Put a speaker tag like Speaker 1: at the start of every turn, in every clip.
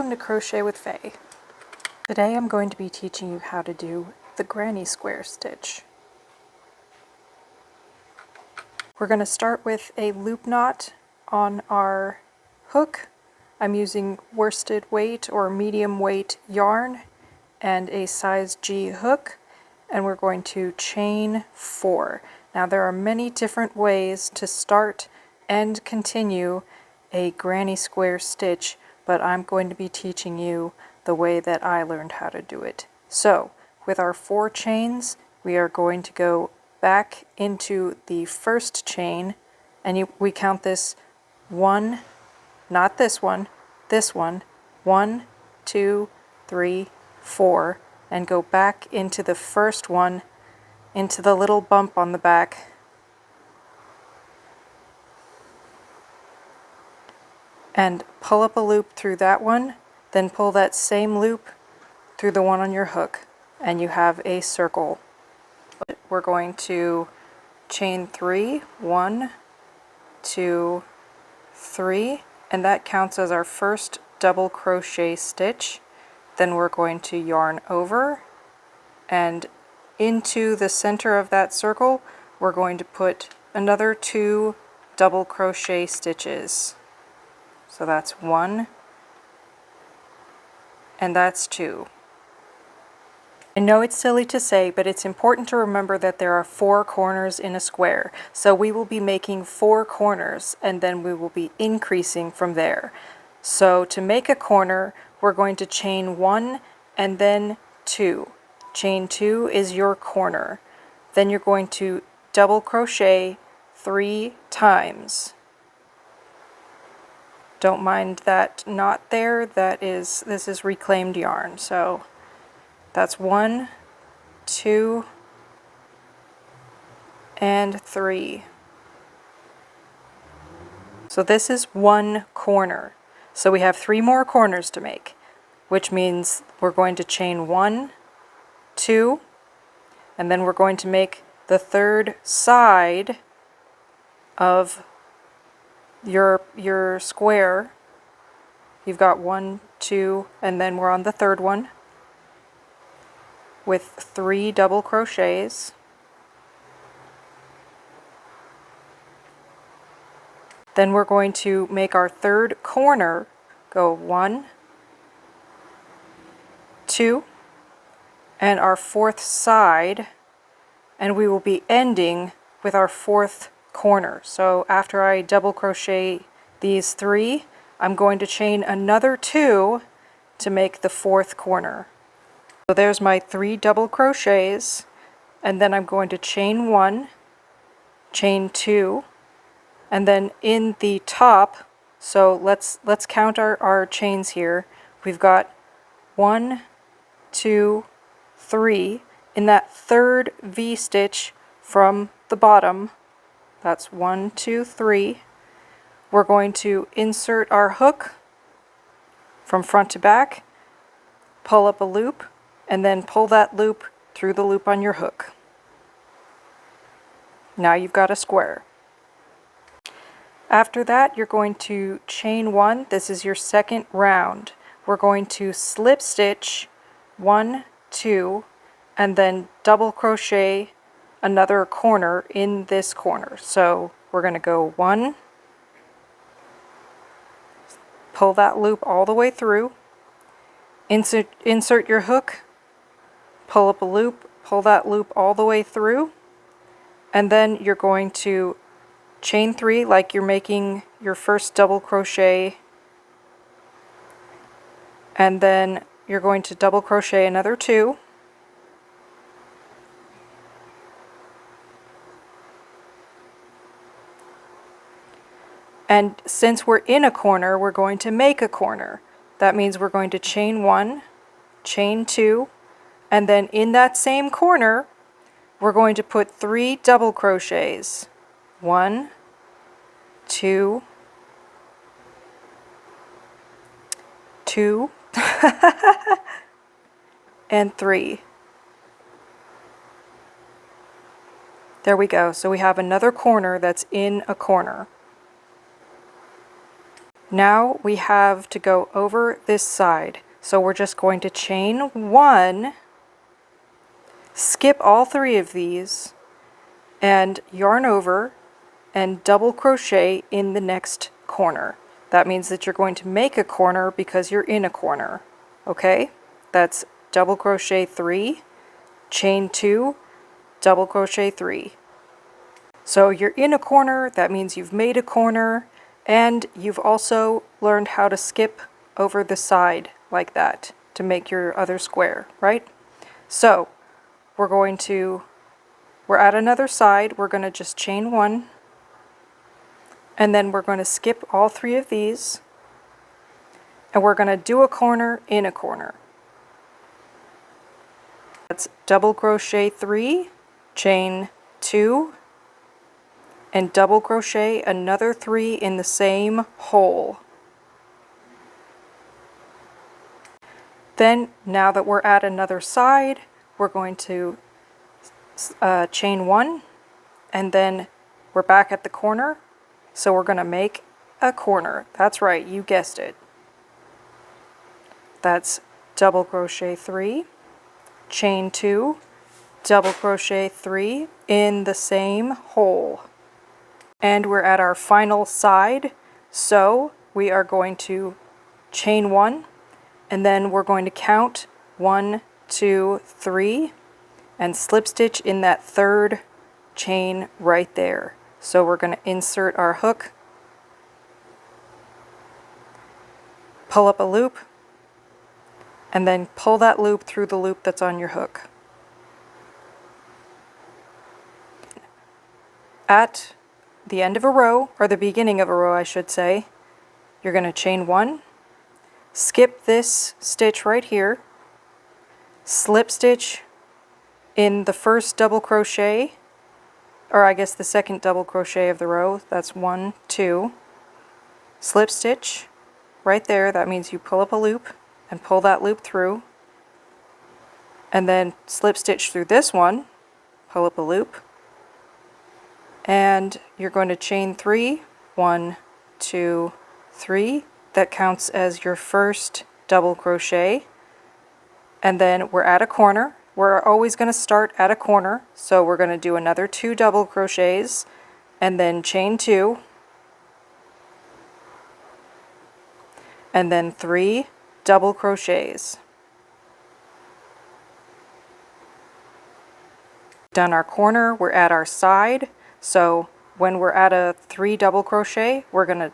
Speaker 1: Welcome to Crochet with Faye. Today I'm going to be teaching you how to do the granny square stitch. We're going to start with a loop knot on our hook. I'm using worsted weight or medium weight yarn and a size G hook, and we're going to chain 4. Now there are many different ways to start and continue a granny square stitch, but I'm going to be teaching you the way that I learned how to do it. So with our 4 chains, we are going to go back into the first chain, and we count this 1, not this one, 1, 2, 3, 4, and go back into the first one, into the little bump on the back, and pull up a loop through that one, then pull that same loop through the one on your hook, and you have a circle. We're going to chain 3, 1, 2, 3, and that counts as our first double crochet stitch. Then we're going to yarn over, and into the center of that circle we're going to put another 2 double crochet stitches. So that's 1 and that's 2. I know it's silly to say, but it's important to remember that there are 4 corners in a square. So we will be making 4 corners and then we will be increasing from there. So to make a corner, we're going to chain 1 and then 2. Chain 2 is your corner. Then you're going to double crochet 3 times. Don't mind that knot there, this is reclaimed yarn. So that's 1, 2, and 3. So this is 1 corner. So we have 3 more corners to make, which means we're going to chain 1, 2, and then we're going to make the 3rd side of your square. You've got 1, 2, and then we're on the 3rd one with 3 double crochets. Then we're going to make our 3rd corner, go 1, 2, and our 4th side, and we will be ending with our 4th corner. So after I double crochet these 3, I'm going to chain another 2 to make the 4th corner. So there's my 3 double crochets, and then I'm going to chain 1, chain 2, and then in the top, so let's count our chains here. We've got 1, 2, 3. In that 3rd V-stitch from the bottom, that's 1, 2, 3. We're going to insert our hook from front to back, pull up a loop, and then pull that loop through the loop on your hook. Now you've got a square. After that, you're going to chain 1. This is your 2nd round. We're going to slip stitch 1, 2, and then double crochet another corner in this corner. So we're going to go 1, pull that loop all the way through, insert your hook, pull up a loop, pull that loop all the way through, and then you're going to chain 3 like you're making your first double crochet, and then you're going to double crochet another 2, and since we're in a corner, we're going to make a corner. That means we're going to chain 1, chain 2, and then in that same corner we're going to put 3 double crochets. 1, 2, 2, and 3. There we go. So we have another corner that's in a corner. Now we have to go over this side. So we're just going to chain 1, skip all 3 of these, and yarn over and double crochet in the next corner. That means that you're going to make a corner because you're in a corner. Okay? That's double crochet 3, chain 2, double crochet 3. So you're in a corner, that means you've made a corner, and you've also learned how to skip over the side like that to make your other square, right? So we're at another side, we're going to just chain 1, and then we're going to skip all 3 of these, and we're going to do a corner in a corner. That's double crochet 3, chain 2, and double crochet another 3 in the same hole. Then, now that we're at another side, we're going to chain 1, and then we're back at the corner, so we're going to make a corner. That's right, you guessed it. That's double crochet 3, chain 2, double crochet 3 in the same hole. And we're at our final side, so we are going to chain 1, and then we're going to count 1, 2, 3, and slip stitch in that 3rd chain right there. So we're going to insert our hook, pull up a loop, and then pull that loop through the loop that's on your hook. At the end of a row, or the beginning of a row I should say, you're going to chain 1, skip this stitch right here, slip stitch in the first double crochet, or I guess the second double crochet of the row, that's 1, 2, slip stitch right there, that means you pull up a loop and pull that loop through, and then slip stitch through this one, pull up a loop, and you're going to chain 3, 1, 2, 3, that counts as your first double crochet, and then we're at a corner. We're always going to start at a corner, so we're going to do another 2 double crochets, and then chain 2, and then 3 double crochets. Done our corner, we're at our side, so when we're at a 3 double crochet, we're going to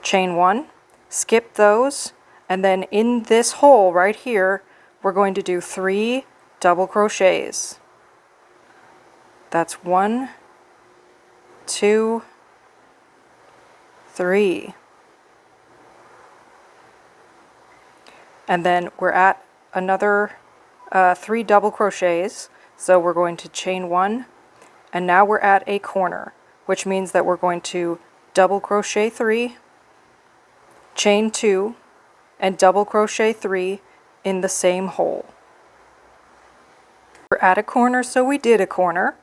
Speaker 1: chain 1, skip those, and then in this hole right here, we're going to do 3 double crochets. That's 1, 2, 3. And then we're at another 3 double crochets, so we're going to chain 1, and now we're at a corner, which means that we're going to double crochet 3, chain 2, and double crochet 3 in the same hole. We're at a corner, so we did a corner.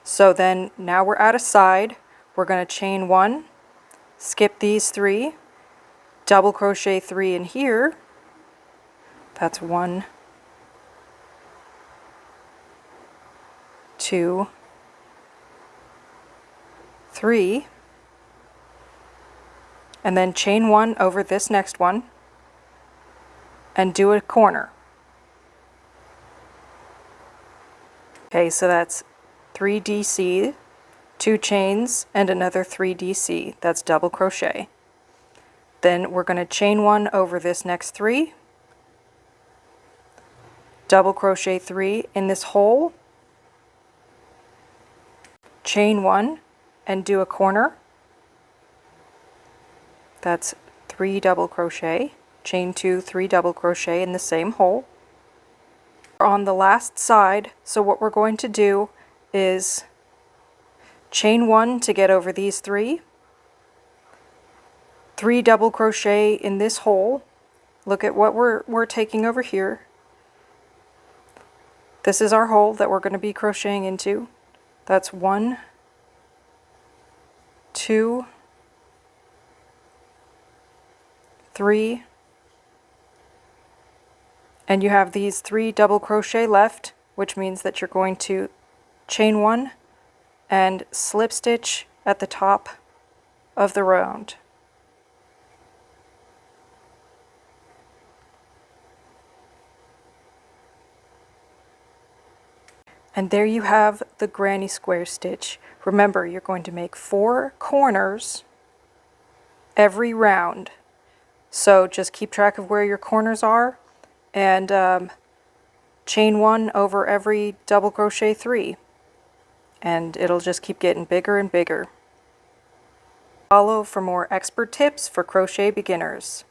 Speaker 1: So then now we're at a side, we're going to chain 1, skip these 3, double crochet 3 in here, that's 1, 2, 3, and then chain 1 over this next one, and do a corner. Okay, so that's 3 DC, 2 chains, and another 3 DC. That's double crochet. Then we're going to chain 1 over this next 3, double crochet 3 in this hole, chain 1, and do a corner. That's 3 double crochet, chain 2, 3 double crochet in the same hole. We're on the last side, so what we're going to do is chain 1 to get over these 3, 3 double crochet in this hole. Look at what we're taking over here. This is our hole that we're going to be crocheting into. That's 1, 2, 3, and you have these 3 double crochet left, which means that you're going to chain 1 and slip stitch at the top of the round. And there you have the granny square stitch. Remember, you're going to make 4 corners every round. So just keep track of where your corners are and chain 1 over every double crochet 3. And it'll just keep getting bigger and bigger. Follow for more expert tips for crochet beginners.